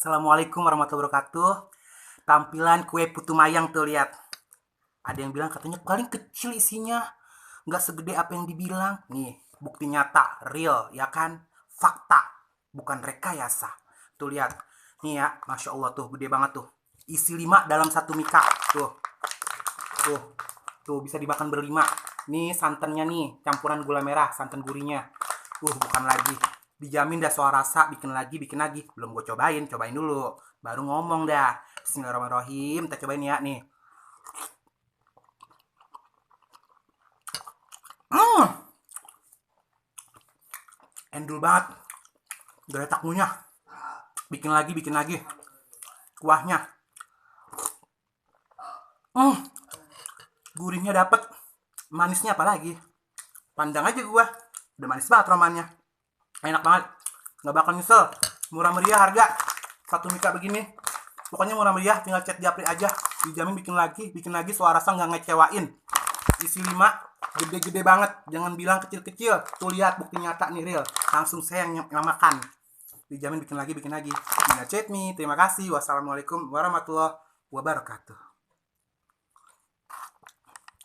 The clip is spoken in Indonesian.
Assalamualaikum warahmatullahi wabarakatuh. Tampilan kue putu mayang tuh lihat. Ada yang bilang katanya paling kecil isinya, nggak segede apa yang dibilang. Nih, bukti nyata, real, ya kan? Fakta, bukan rekayasa. Tuh lihat. Nih ya, Masya Allah tuh, gede banget tuh. Isi 5 dalam satu mika. Tuh, tuh, tuh bisa dimakan berlima. Nih santannya nih, campuran gula merah, santan gurihnya. Bukan lagi. Dijamin dah soal rasa, bikin lagi, bikin lagi. Belum gue cobain dulu. Baru ngomong dah. Bismillahirrahmanirrahim, kita cobain ya nih. Endul banget. Geletak ngunyah. Bikin lagi. Kuahnya. Gurihnya dapet. Manisnya apalagi. Pandang aja gua. Udah manis banget romannya. Enak banget. Nggak bakal nyesel. Murah meriah harga. Satu mika begini. Pokoknya murah meriah. Tinggal chat di Japri aja. Dijamin bikin lagi. Suara rasa nggak ngecewain. Isi 5. Gede-gede banget. Jangan bilang kecil-kecil. Tuh lihat bukti nyata nih real. Langsung saya yang makan. Dijamin bikin lagi. Chat me. Terima kasih. Wassalamualaikum warahmatullahi wabarakatuh.